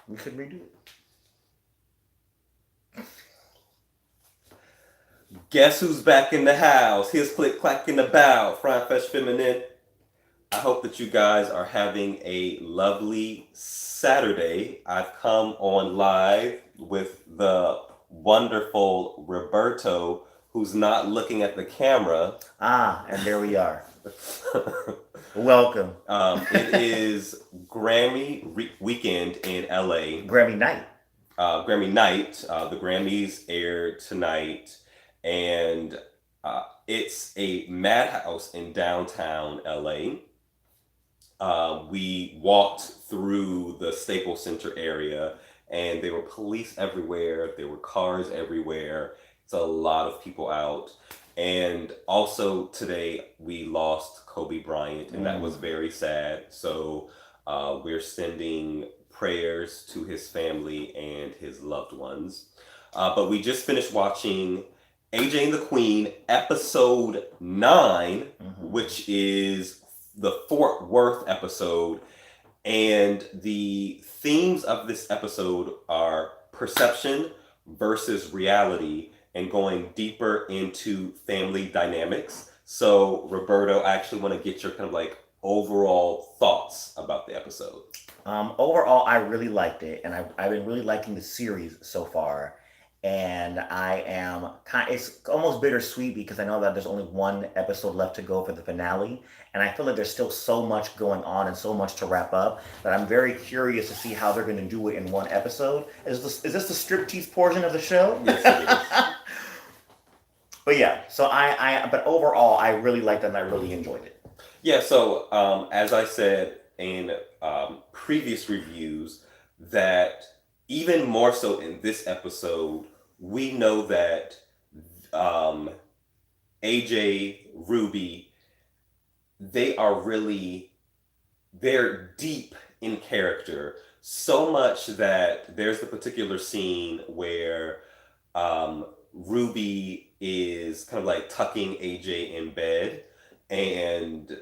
We should redo it. Guess who's back in the house? Here's click clack in the bow. Frying Fresh Feminine. I hope that you guys are having a lovely Saturday. I've come on live with the wonderful Roberto, who's not looking at the camera. And there we are. Welcome. It is Grammy weekend in LA. Grammy night. Grammy night. The Grammys aired tonight, and it's a madhouse in downtown LA. We walked through the Staples Center area, and there were police everywhere. There were cars everywhere. It's a lot of people out. And also today we lost Kobe Bryant, and that was very sad. So we're sending prayers to his family and his loved ones. But we just finished watching AJ and the Queen, episode 9, which is the Fort Worth episode. And the themes of this episode are perception versus reality and going deeper into family dynamics. So, Roberto, I actually want to get your kind of like overall thoughts about the episode. Overall, I really liked it, and I've been really liking the series so far. And I am it's almost bittersweet because I know that there's only one episode left to go for the finale, and I feel like there's still so much going on and so much to wrap up that I'm very curious to see how they're going to do it in one episode. Is this the striptease portion of the show? Yes, it is. But yeah, so but overall, I really liked it and I really enjoyed it. Yeah, so as I said in previous reviews, that even more so in this episode, we know that AJ, Ruby, they're deep in character. So much that there's the particular scene where Ruby is kind of like tucking AJ in bed, and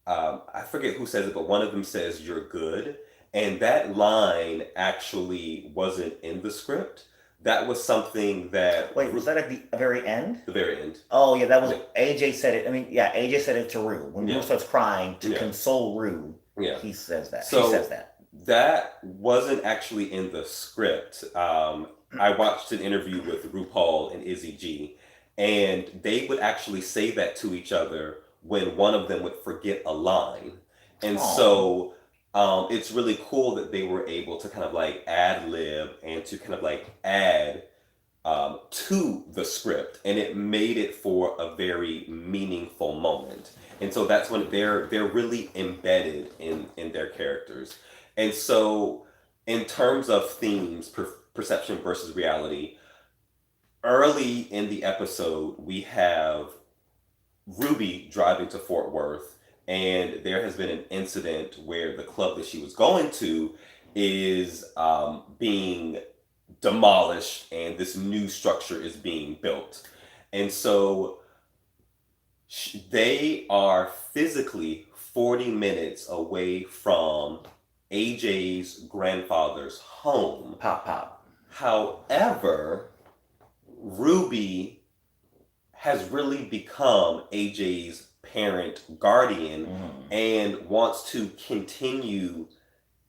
I forget who says it, but one of them says, "You're good." And that line actually wasn't in the script. That was something that... Wait, was that at the very end? The very end. Oh, yeah, that was... Yeah. AJ said it. I mean, yeah, AJ said it to Rue. When Rue starts crying to console Rue, he says that. So he says that. That wasn't actually in the script. I watched an interview with RuPaul and Izzy G, and they would actually say that to each other when one of them would forget a line. And so... it's really cool that they were able to kind of like ad lib and to kind of like add to the script, and it made it for a very meaningful moment. And so that's when they're really embedded in their characters. And so in terms of themes, perception versus reality, early in the episode we have Ruby driving to Fort Worth, and there has been an incident where the club that she was going to is being demolished, and this new structure is being built. And so they are physically 40 minutes away from AJ's grandfather's home. Pop. However, Ruby has really become AJ's parent guardian and wants to continue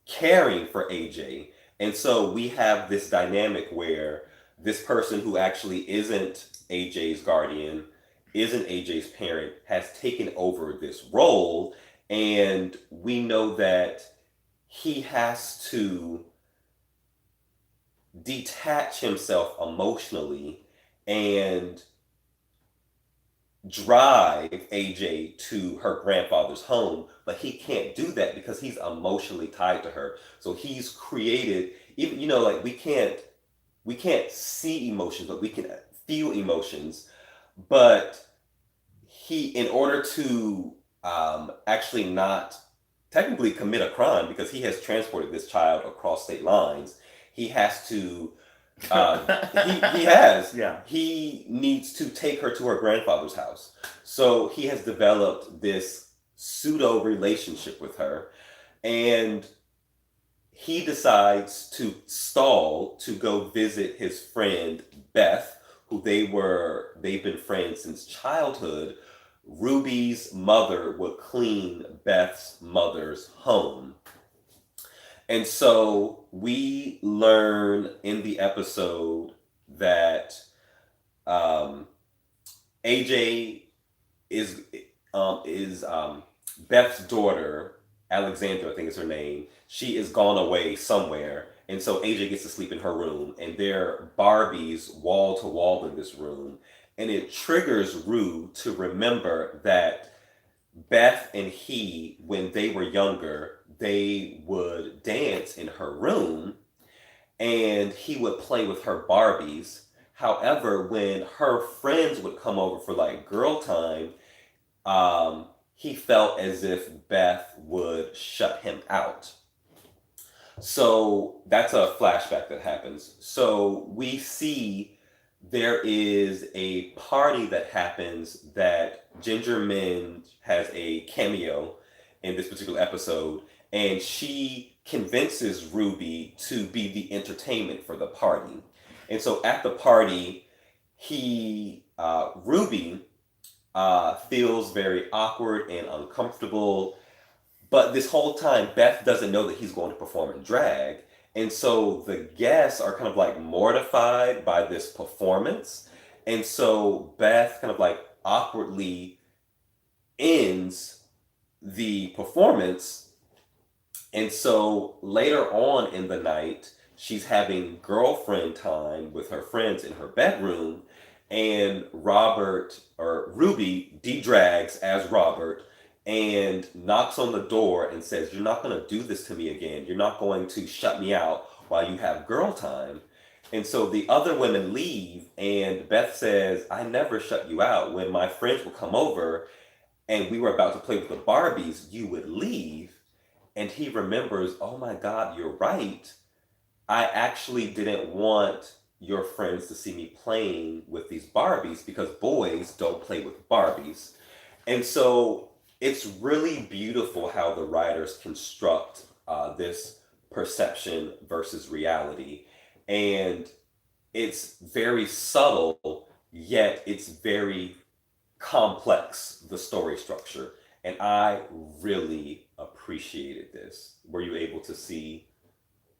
caring for AJ. And so we have this dynamic where this person who actually isn't AJ's guardian, isn't AJ's parent, has taken over this role, and we know that he has to detach himself emotionally and drive AJ to her grandfather's home, but he can't do that because he's emotionally tied to her. So he's created, even like we can't see emotions, but we can feel emotions. But he, in order to actually not technically commit a crime, because he has transported this child across state lines, he has to he has. Yeah. He needs to take her to her grandfather's house. So he has developed this pseudo relationship with her, and he decides to stall to go visit his friend Beth, who they've been friends since childhood. Ruby's mother would clean Beth's mother's home. And so we learn in the episode that um, AJ is Beth's daughter, Alexandra, I think is her name. She is gone away somewhere, and so AJ gets to sleep in her room, and there are Barbies wall to wall in this room, and it triggers Rue to remember that Beth and he, when they were younger, they would dance in her room, and he would play with her Barbies. However, when her friends would come over for like girl time, he felt as if Beth would shut him out. So that's a flashback that happens. So we see there is a party that happens that Ginger Minj has a cameo in this particular episode, and she convinces Ruby to be the entertainment for the party. And so at the party, Ruby feels very awkward and uncomfortable. But this whole time, Beth doesn't know that he's going to perform in drag. And so the guests are kind of like mortified by this performance. And so Beth kind of like awkwardly ends the performance. And so later on in the night, she's having girlfriend time with her friends in her bedroom. And Ruby de-drags as Robert and knocks on the door and says, "You're not going to do this to me again. You're not going to shut me out while you have girl time." And so the other women leave, and Beth says, "I never shut you out. When my friends would come over and we were about to play with the Barbies, you would leave." And he remembers, "Oh my God, you're right. I actually didn't want your friends to see me playing with these Barbies because boys don't play with Barbies." And so it's really beautiful how the writers construct this perception versus reality. And it's very subtle, yet it's very complex, the story structure. And I really appreciated this. Were you able to see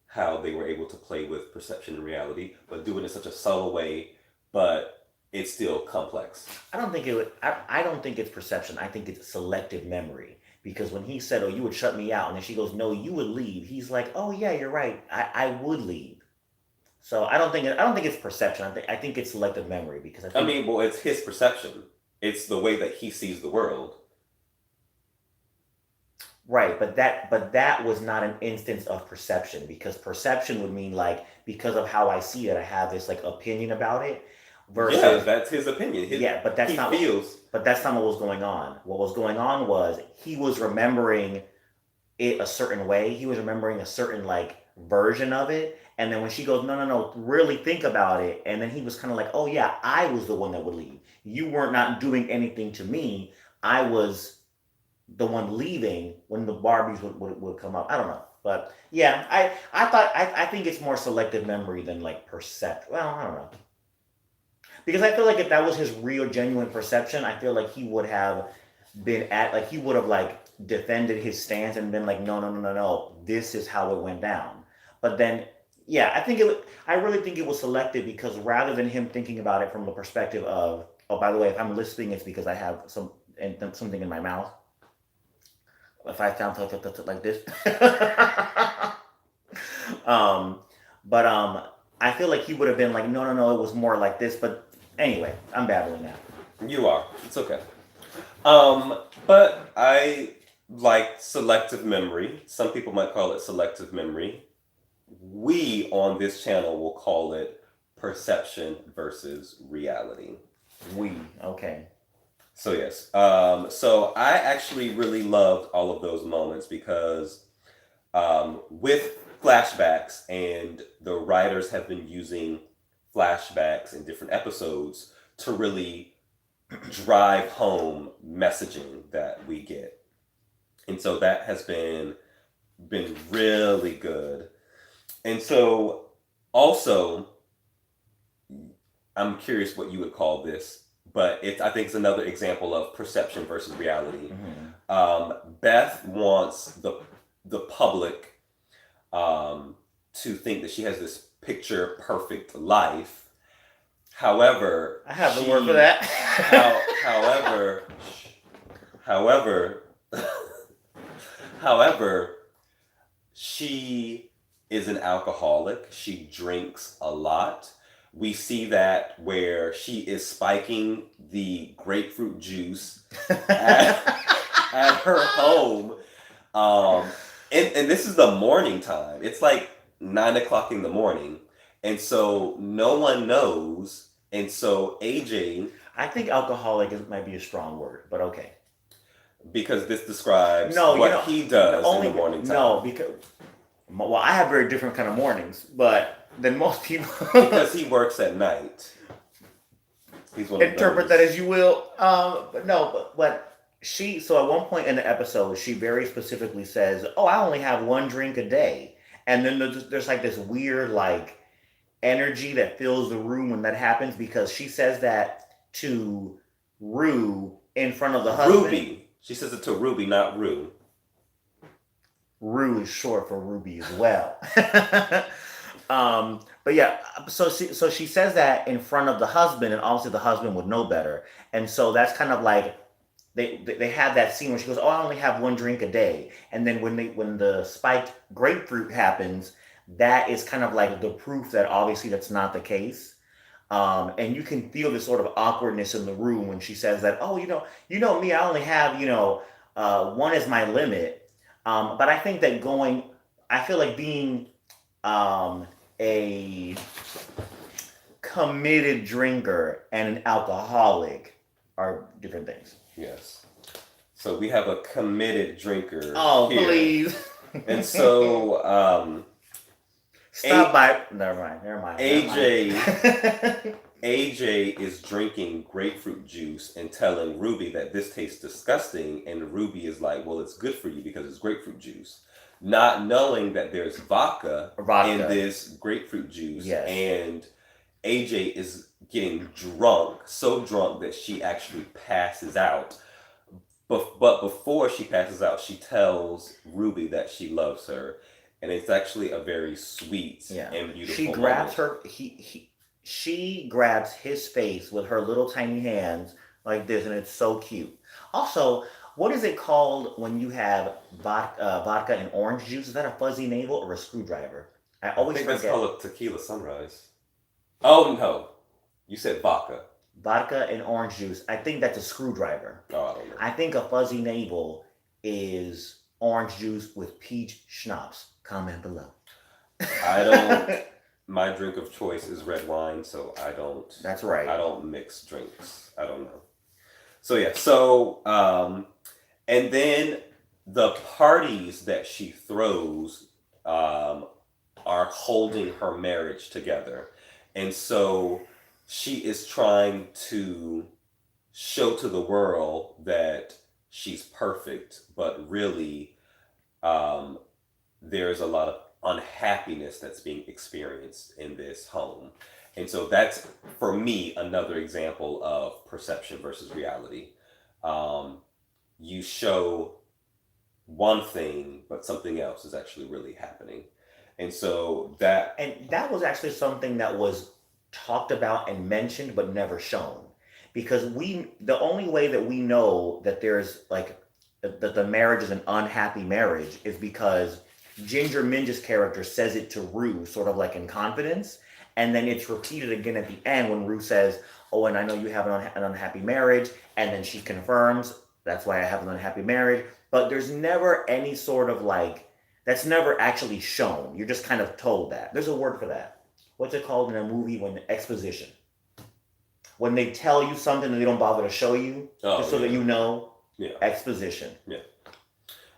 how they were able to play with perception and reality, but do it in such a subtle way, but it's still complex? I don't think it would. I don't think it's perception. I think it's selective memory. Because when he said, "Oh, you would shut me out," and then she goes, "No, you would leave," he's like, "Oh yeah, you're right. I would leave." So I don't think it's perception. I think it's selective memory because I I think mean, well, it's his perception. It's the way that he sees the world. right, but that was not an instance of perception because perception would mean like because of how I see it, I have this like opinion about it Yeah, versus that's his opinion. yeah, He feels. but that's not what was going on. What was going on was he was remembering it a certain way. He was remembering a certain like version of it. And then when she goes, "No, no, no, really think about it." And then he was kind of like, "Oh yeah, I was the one that would leave. You weren't not doing anything to me. I was the one leaving when the Barbies would come up." I don't know. But yeah, I think it's more selective memory than like percept. Well, I don't know. Because I feel like if that was his real genuine perception, I feel like he would have been at like he would have like defended his stance and been like, "No, no, no, no, no, this is how it went down." But then yeah, I really think it was selective because rather than him thinking about it from the perspective of, "Oh, by the way, if I'm lisping it's because I have something in my mouth." If I sound like this. um but I feel like he would have been like, "No, no, no, it was more like this." But anyway, I'm babbling now. You are. It's okay. But I like selective memory. Some people might call it selective memory. We on this channel will call it perception versus reality. Okay. So yes. So I actually really loved all of those moments because with flashbacks, and the writers have been using flashbacks in different episodes to really drive home messaging that we get. And so that has been really good. And so, also, I'm curious what you would call this, but I think it's another example of perception versus reality. Beth wants the public to think that she has this picture perfect life. However, I have the word for that. however, however, she is an alcoholic. She drinks a lot. We see that where she is spiking the grapefruit juice at her home. And this is the morning time. It's like 9 o'clock in the morning. And so no one knows. And so AJ. I think alcoholic might be a strong word, but okay. Because this describes what he does in the morning time. No, because I have very different kind of mornings, but than most people. Because he works at night. He's one of Interpret that as you will. But she. So at one point in the episode, she very specifically says, "Oh, I only have one drink a day," and then there's like this weird like energy that fills the room when that happens because she says that to Rue in front of the husband. Ruby. She says it to Ruby, not Rue. Rue is short for Ruby as well. But yeah, so she says that in front of the husband, and obviously the husband would know better. And so that's kind of like they have that scene where she goes, "Oh, I only have one drink a day," and then when the spiked grapefruit happens, that is kind of like the proof that obviously that's not the case. And you can feel this sort of awkwardness in the room when she says that, "Oh, you know me, I only have one is my limit." But I think that I feel like being a committed drinker and an alcoholic are different things. Yes. So we have a committed drinker. Oh, here. Please. And so Stop by. Never mind. AJ is drinking grapefruit juice and telling Ruby that this tastes disgusting, and Ruby is like, "Well, it's good for you because it's grapefruit juice," not knowing that there's vodka. In this grapefruit juice. Yes. And AJ is getting drunk, so drunk that she actually passes out. But before she passes out, she tells Ruby that she loves her. And it's actually a very sweet and beautiful She grabs moment. she grabs his face with her little tiny hands like this, and it's so cute. Also, what is it called when you have vodka and orange juice? Is that a fuzzy navel or a screwdriver? I always think forget. That's called a tequila sunrise. Oh, no. You said vodka. Vodka and orange juice. I think that's a screwdriver. Oh, I don't know. I think a fuzzy navel is orange juice with peach schnapps. Comment below. I don't. My drink of choice is red wine, so I don't. That's right. I don't mix drinks. I don't know. So yeah. So and then the parties that she throws are holding her marriage together, and so she is trying to show to the world that she's perfect, but really, there's a lot of unhappiness that's being experienced in this home. And so that's, for me, another example of perception versus reality. You show one thing, but something else is actually really happening. And so that was actually something that was talked about and mentioned, but never shown. Because the only way that we know that there's like, that the marriage is an unhappy marriage is because Ginger Minj's character says it to Rue, sort of like in confidence, and then it's repeated again at the end when Rue says, "Oh, and I know you have an unhappy marriage," and then she confirms, "That's why I have an unhappy marriage." But there's never any sort of like, that's never actually shown. You're just kind of told that. There's a word for that. What's it called in a movie when exposition? When they tell you something and they don't bother to show you, just so that you know. Yeah. Exposition. Yeah.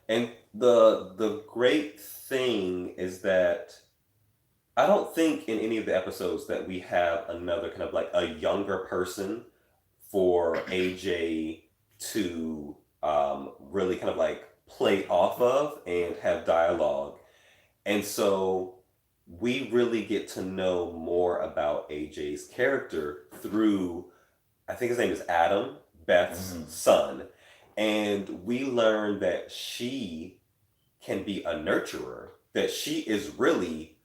And the great thing is that I don't think in any of the episodes that we have another kind of like a younger person for AJ to really kind of like play off of and have dialogue. And so we really get to know more about AJ's character through, I think his name is Adam, Beth's son. And we learn that she can be a nurturer, that she is really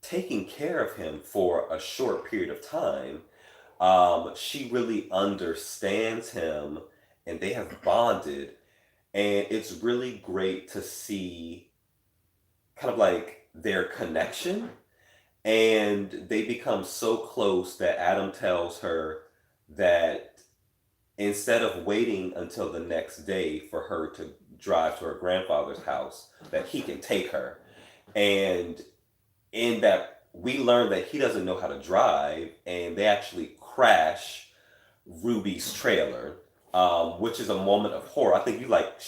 taking care of him for a short period of time. She really understands him and they have bonded. And it's really great to see kind of like their connection. And they become so close that Adam tells her that instead of waiting until the next day for her to drive to her grandfather's house, that he can take her. And in that, we learn that he doesn't know how to drive, and they actually crash Ruby's trailer, which is a moment of horror. I think you like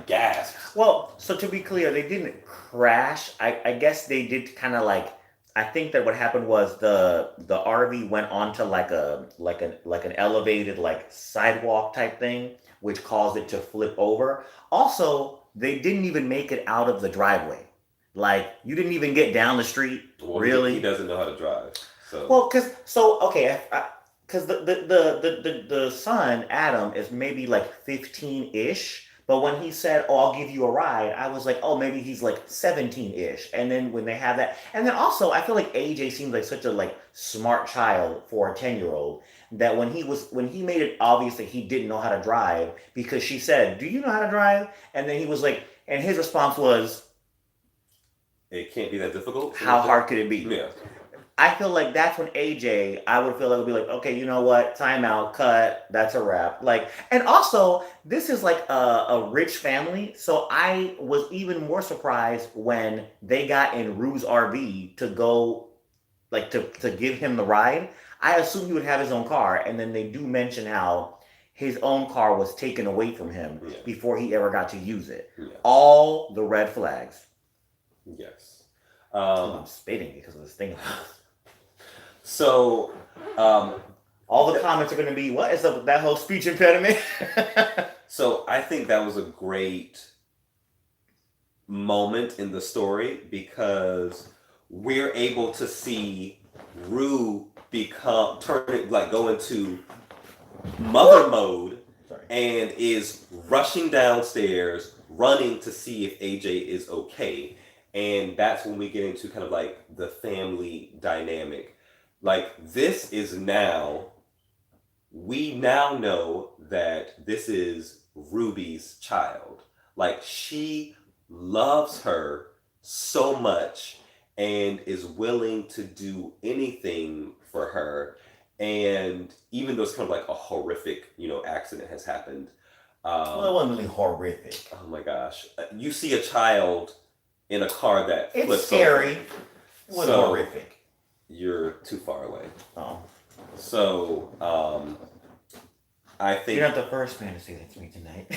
gasped. Well, so to be clear, they didn't crash. I guess they did kind of like. I think that what happened was the RV went onto like an elevated like sidewalk type thing, which caused it to flip over. Also, they didn't even make it out of the driveway. Like you didn't even get down the street. Well, really, he doesn't know how to drive. So well, because the son Adam is maybe like 15-ish. But when he said, "Oh, I'll give you a ride," I was like, "Oh, maybe he's like 17-ish." And then when they have that, and then also I feel like AJ seems like such a like smart child for a 10-year-old that when he made it obvious that he didn't know how to drive because she said, "Do you know how to drive?" And then he was like, and his response was, it can't be that difficult. "How hard could it be?" Yeah. I feel like that's when AJ, I would feel like it would be like, okay, you know what? Timeout, cut. That's a wrap. Like, and also, this is like a rich family, so I was even more surprised when they got in Rue's RV to go, like, to give him the ride. I assumed he would have his own car, and then they do mention how his own car was taken away from him before he ever got to use it. Yeah. All the red flags. Yes. I'm spitting because of this thing. So, all the comments are going to be, what is up with that whole speech impediment? So I think that was a great moment in the story because we're able to see Rue go into mother mode and is rushing downstairs, running to see if AJ is okay. And that's when we get into kind of like the family dynamic. Like we now know that this is Ruby's child. Like she loves her so much and is willing to do anything for her. And even though it's kind of like a horrific, accident has happened. Well, it wasn't really horrific. Oh my gosh. You see a child in a car that flips over. It's scary. It wasn't horrific. You're too far away. Oh. So, I think... You're not the first man to say that to me tonight.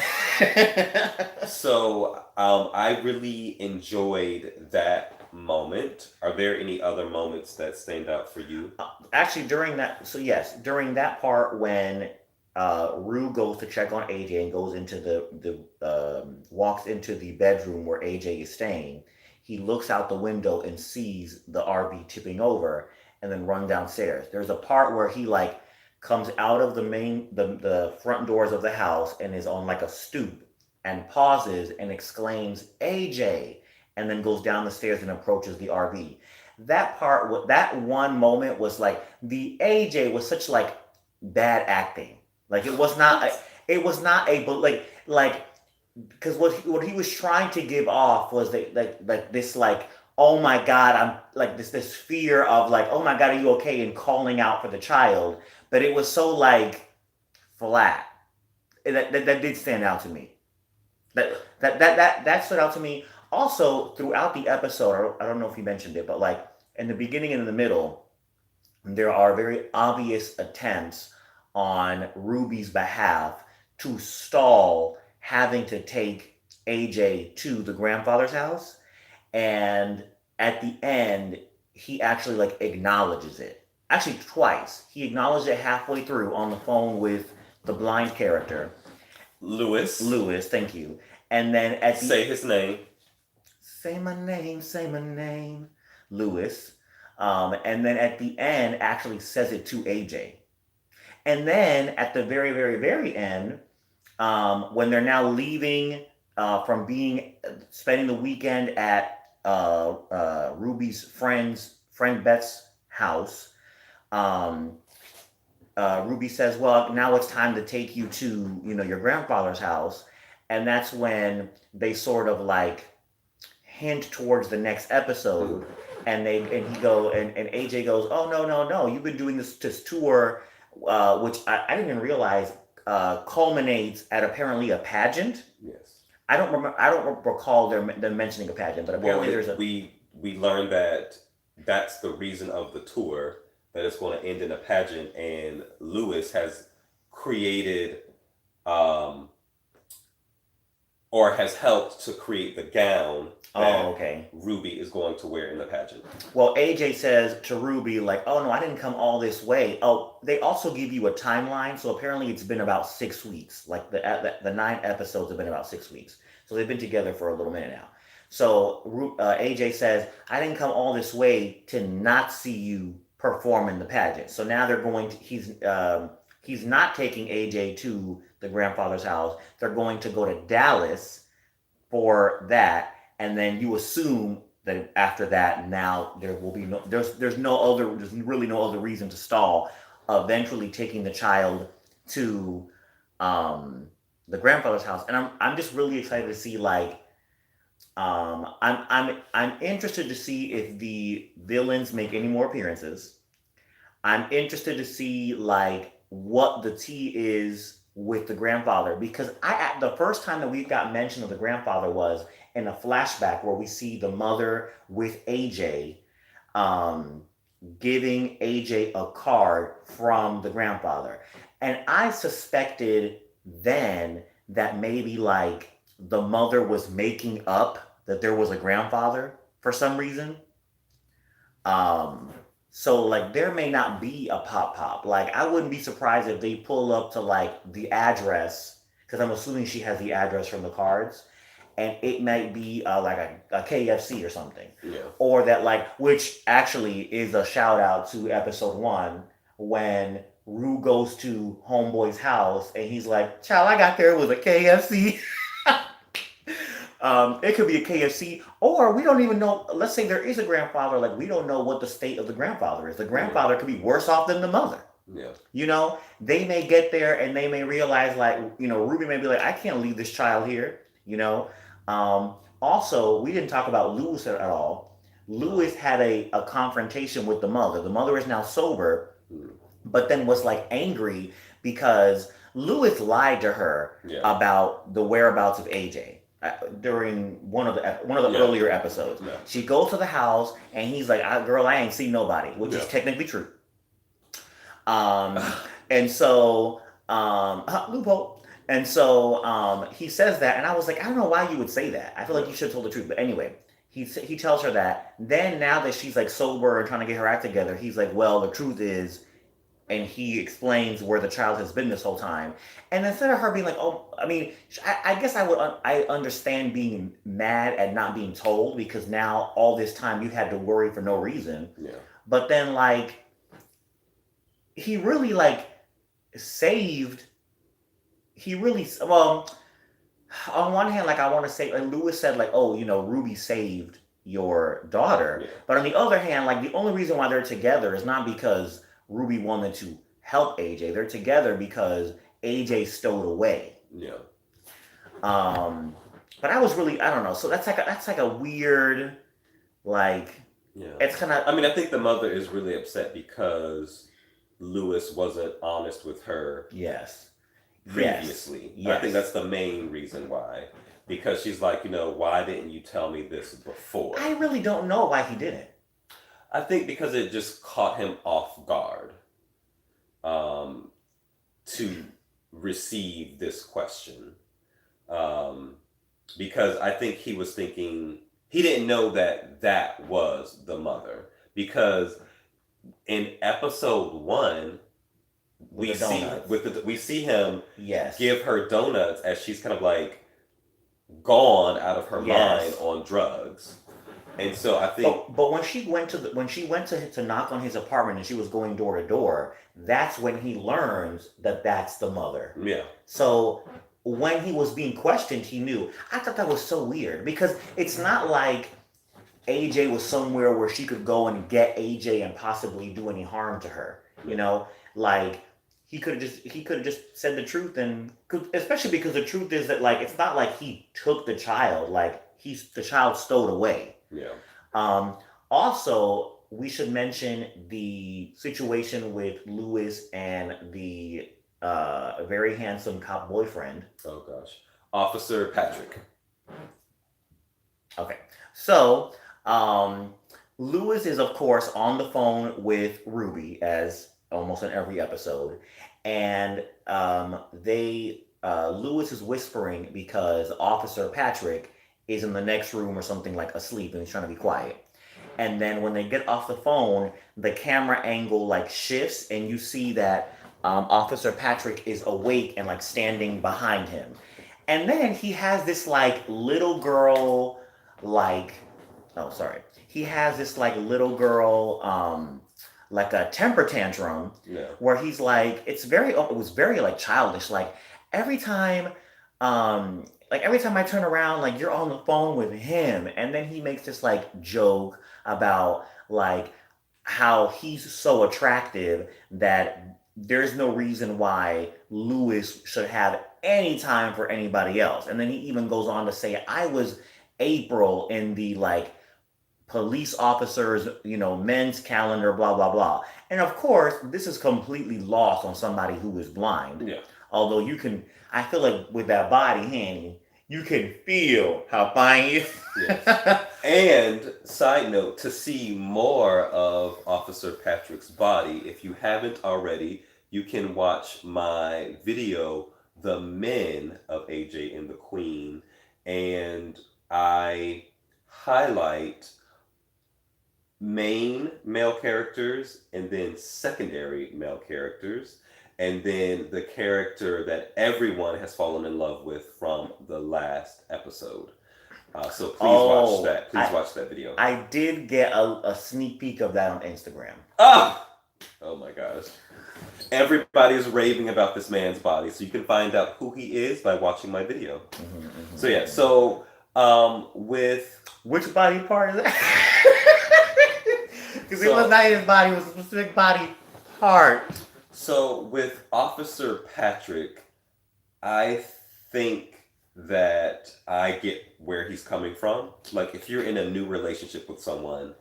So, I really enjoyed that moment. Are there any other moments that stand out for you? Actually, during that part when Rue goes to check on AJ and goes into walks into the bedroom where AJ is staying, he looks out the window and sees the RV tipping over and then run downstairs. There's a part where he like comes out of the front doors of the house and is on like a stoop and pauses and exclaims, "AJ," and then goes down the stairs and approaches the RV. That one moment was like, the AJ was such like bad acting. Like it was not because what he was trying to give off was like this like, oh my God, I'm like this fear of like, oh my God, are you okay, and calling out for the child. But it was so like flat. That did stand out to me. That stood out to me. Also, throughout the episode, I don't know if you mentioned it, but like in the beginning and in the middle, there are very obvious attempts on Ruby's behalf to stall having to take AJ to the grandfather's house. And at the end, he actually like acknowledges it. Actually, twice. He acknowledged it halfway through on the phone with the blind character. Lewis, thank you. And then say his name. say my name, Lewis. And then at the end, actually says it to AJ. And then at the very, very, very end, when they're now leaving from being spending the weekend at Ruby's friend Beth's house, um, Ruby says, "Well, now it's time to take you to your grandfather's house," and that's when they sort of like hint towards the next episode, and he go and AJ goes, "Oh no no no! You've been doing this tour, which I didn't even realize culminates at apparently a pageant." Yes. I don't recall them mentioning a pageant, but apparently there's a. We learned that that's the reason of the tour, that it's going to end in a pageant, and Lewis has created um, or has helped to create the gown that Okay. Ruby is going to wear in the pageant. Well, AJ says to Ruby, like, "Oh no, I didn't come all this way." Oh, they also give you a timeline, so apparently it's been about 6 weeks. Like the 9 episodes have been about 6 weeks, so they've been together for a little minute now. So AJ says, "I didn't come all this way to not see you perform in the pageant." So now they're going to. He's not taking AJ to the grandfather's house. They're going to go to Dallas for that, and then you assume that after that, now there will be there's really no other reason to stall. Eventually, taking the child to the grandfather's house, and I'm just really excited to see like I'm interested to see if the villains make any more appearances. I'm interested to see like what the tea is with the grandfather because the first time that we've got mention of the grandfather was in a flashback where we see the mother with AJ um, giving AJ a card from the grandfather. And I suspected then that maybe like the mother was making up that there was a grandfather for some reason. Um, so like there may not be a pop. Like I wouldn't be surprised if they pull up to like the address because I'm assuming she has the address from the cards, and it might be like a KFC or something, Yeah. or that like which actually is a shout out to episode 1 when Rue goes to Homeboy's house and he's like, "Child, I got there it was a KFC." It could be a KFC, or we don't even know. Let's say there is a grandfather, like we don't know what the state of the grandfather is. The grandfather could be worse off than the mother. Yeah. They may get there and they may realize, like, Ruby may be like, "I can't leave this child here." Also, we didn't talk about Lewis at all. Lewis had a confrontation with the mother. The mother is now sober, Mm. but then was like angry because Lewis lied to her Yeah. about the whereabouts of AJ during one of the Yeah. earlier episodes. Yeah. She goes to the house and he's like, "Girl, I ain't seen nobody," which is Yeah. technically true. Um, and so loophole. And so he says that, and I was like, I don't know why you would say that. I feel like you should have told the truth. But anyway, he tells her that. Then now that she's like sober and trying to get her act together, he's like, "Well, the truth is," and he explains where the child has been this whole time. And instead of her being like, "Oh," I mean, I guess I understand being mad at not being told because now all this time you had to worry for no reason. Yeah. But then like he really like saved. He really well. On one hand, like I want to say, like Lewis said, like, "Oh, Ruby saved your daughter," Yeah. but on the other hand, like the only reason why they're together is not because Ruby wanted to help AJ. They're together because AJ stowed away. Yeah. But I don't know. So that's like a weird, like, Yeah. it's kind of. I mean, I think the mother is really upset because Lewis wasn't honest with her Yes. previously. Yes. I think that's the main reason why. Because she's like, why didn't you tell me this before? I really don't know why he didn't. I think because it just caught him off guard to receive this question. Because I think he was thinking, he didn't know that was the mother. Because in episode 1, we see him Yes. give her donuts as she's kind of like gone out of her mind Yes. on drugs. And so I think, But when she went to knock on his apartment and she was going door to door, that's when he learns that that's the mother. yeah, So when he was being questioned, he knew. I thought that was so weird because it's not like AJ was somewhere where she could go and get AJ and possibly do any harm to her. You know, like he could have just said the truth, and especially because the truth is that like it's not like he took the child, like the child stowed away. yeah. Um, Also, we should mention the situation with Lewis and the very handsome cop boyfriend. Oh gosh. Officer Patrick. Okay, so um, Lewis is of course on the phone with Ruby as almost in every episode, and they Lewis is whispering because Officer Patrick is in the next room or something like asleep and he's trying to be quiet. And then when they get off the phone, the camera angle like shifts, and you see that Officer Patrick is awake and like standing behind him. And then he has this like little girl, like, oh, sorry. He has this like little girl, like a temper tantrum Yeah. where he's like, it was very like childish. Like every time I turn around, like you're on the phone with him. And then he makes this like joke about like how he's so attractive that there's no reason why Lewis should have any time for anybody else. And then he even goes on to say, I was April in the like police officers, men's calendar, blah, blah, blah. And of course, this is completely lost on somebody who is blind. Yeah. Although I feel like with that body, Hanny, you can feel how fine you. Yes. And side note, to see more of Officer Patrick's body, if you haven't already, you can watch my video, The Men of AJ and the Queen, and I highlight main male characters and then secondary male characters, and then the character that everyone has fallen in love with from the last episode. So please watch that. Please watch that video. I did get a sneak peek of that on Instagram. Oh my gosh. Everybody is raving about this man's body, so you can find out who he is by watching my video. So yeah, so with which body part is that? Because it was not his body, it was a specific body part. So with Officer Patrick, I think that I get where he's coming from. Like if you're in a new relationship with someone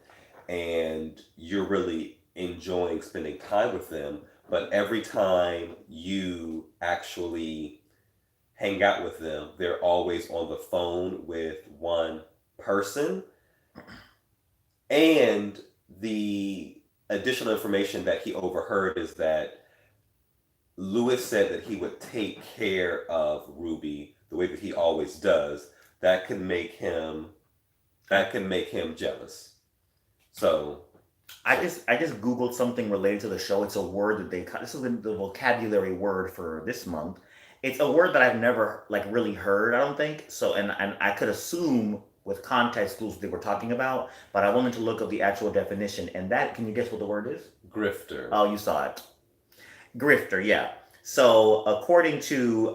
and you're really enjoying spending time with them, but every time you actually hang out with them, they're always on the phone with one person. And the additional information that he overheard is that Lewis said that he would take care of Ruby the way that he always does. That can make him jealous. So I just googled something related to the show. It's a word that this is the vocabulary word for this month. It's a word that I've never like really heard, I don't think. So and I could assume with context clues they were talking about, but I wanted to look up the actual definition. And can you guess what the word is? Grifter. Oh, you saw it. Grifter, yeah. So according to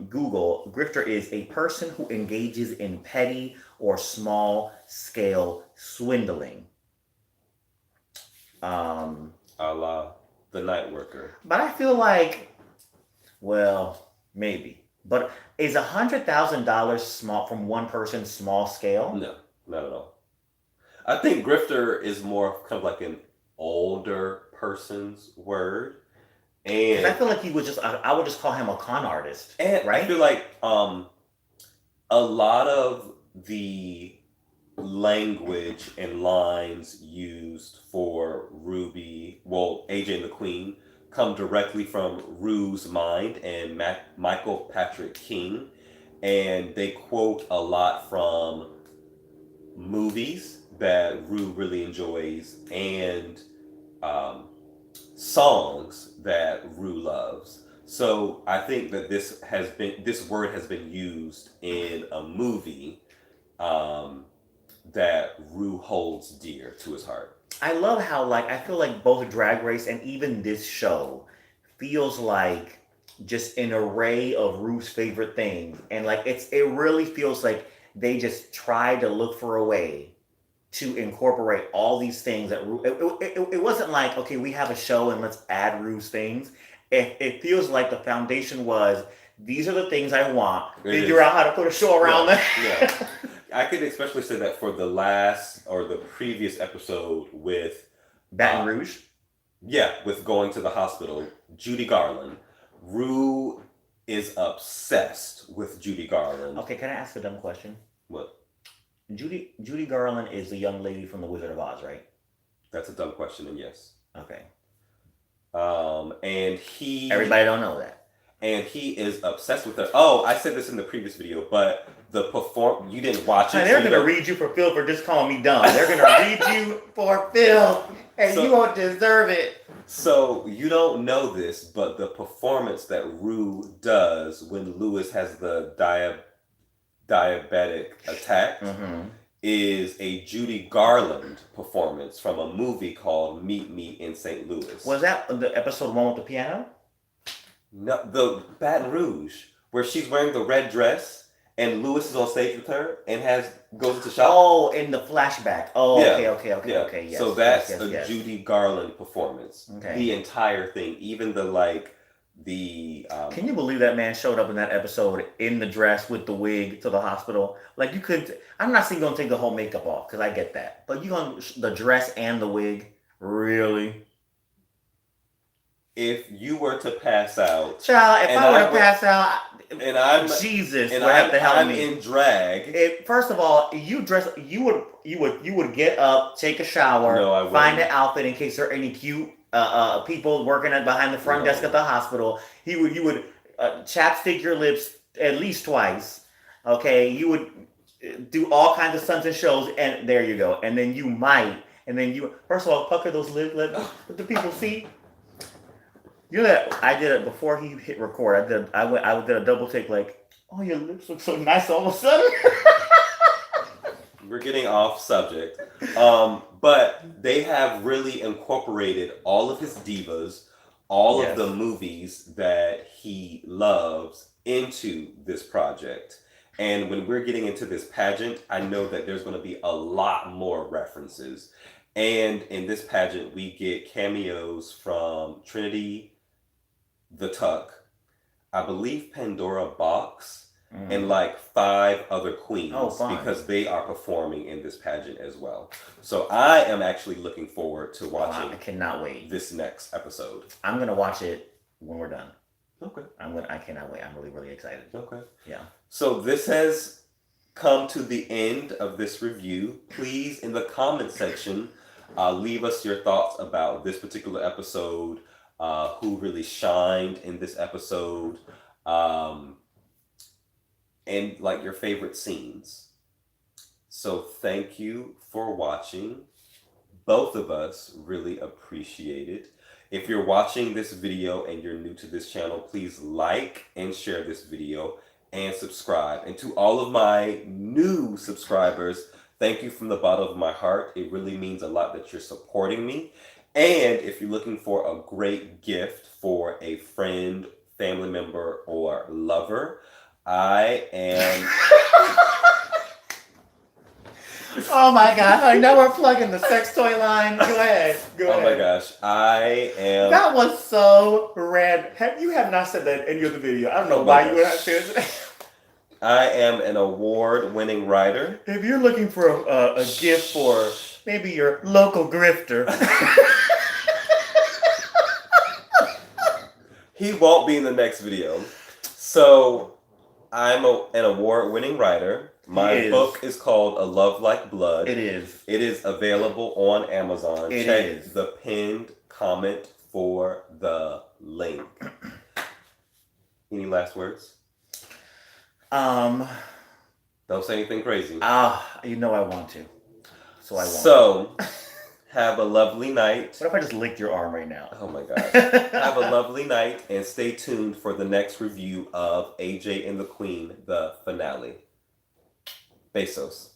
Google, grifter is a person who engages in petty or small scale swindling. A la the night worker. But I feel like, well, maybe. But is $100,000 small from one person small scale? No, not at all. I think grifter is more kind of like an older person's word. And I feel like he was I would just call him a con artist. And right? I feel like a lot of the language and lines used for AJ and the Queen come directly from Rue's mind and Michael Patrick King, and they quote a lot from movies that Rue really enjoys and songs that Rue loves. So I think that this word has been used in a movie that Rue holds dear to his heart. I love how like I feel like both Drag Race and even this show feels like just an array of Rue's favorite things, and like it really feels like they just tried to look for a way to incorporate all these things that Rue. It wasn't like okay, we have a show and let's add Rue's things. It feels like the foundation was these are the things I want. Figure out how to put a show around them. Yeah. I could especially say that for the last or the previous episode with Baton Rouge. Yeah, with going to the hospital, Judy Garland. Rue is obsessed with Judy Garland. Okay, can I ask a dumb question? What? Judy Garland is the young lady from The Wizard of Oz, right? That's a dumb question, and yes. Okay. And he... Everybody don't know that. And he is obsessed with her. Oh, I said this in the previous video, but you didn't watch it. They're gonna read you for Phil for just calling me dumb. They're gonna read you for Phil, and you won't deserve it. So you don't know this, but the performance that Rue does when Lewis has the diabetic attack is a Judy Garland performance from a movie called Meet Me in St. Louis. Was that the episode one with the piano? No, the Baton Rouge, where she's wearing the red dress and Lewis is on stage with her and goes into shop. Oh, in the flashback. Oh, yeah. Okay. Yes, so that's yes. Judy Garland performance. Okay. The entire thing, even the Can you believe that man showed up in that episode in the dress with the wig to the hospital? Like you could. I'm not saying you're gonna take the whole makeup off because I get that, but you gonna the dress and the wig, really? If you were to pass out, child, if I were to pass out, and I'm Jesus, and would have to help I'm me. in drag. First of all, you would get up, take a shower, find an outfit in case there are any cute people working behind the front desk at the hospital. You would chapstick your lips at least twice. Okay, you would do all kinds of stunts and shows, and there you go. And then first of all pucker those lips, let the people see. You know that I did it before he hit record. I did a double take like, oh, your lips look so nice all of a sudden. We're getting off subject. But they have really incorporated all of his divas, all of the movies that he loves into this project. And when we're getting into this pageant, I know that there's going to be a lot more references. And in this pageant, we get cameos from Trinity the Tuck, I believe Pandora Box, and like 5 other queens because they are performing in this pageant as well. So I am actually looking forward to watching. I cannot wait. This next episode. I'm gonna watch it when we're done. Okay. I cannot wait. I'm really, really excited. Okay. Yeah. So this has come to the end of this review. Please, in the comment section, leave us your thoughts about this particular episode. Who really shined in this episode, and like your favorite scenes. So thank you for watching. Both of us really appreciate it. If you're watching this video and you're new to this channel, please like and share this video and subscribe. And to all of my new subscribers, thank you from the bottom of my heart. It really means a lot that you're supporting me. And if you're looking for a great gift for a friend, family member, or lover, I am... Oh my God, I know we're plugging the sex toy line. Go ahead. Oh my gosh, I am... That was so rad. You have not said that in any other video. I don't know why you would not share it. I am an award-winning writer. If you're looking for a gift for maybe your local grifter... He won't be in the next video. So, I'm an award-winning writer. My book is called A Love Like Blood. It is. It is available on Amazon. Check the pinned comment for the link. Any last words? Don't say anything crazy. You know I want to. So I won't. So, Have a lovely night. What if I just licked your arm right now? Oh my gosh. Have a lovely night and stay tuned for the next review of AJ and the Queen, the finale. Besos.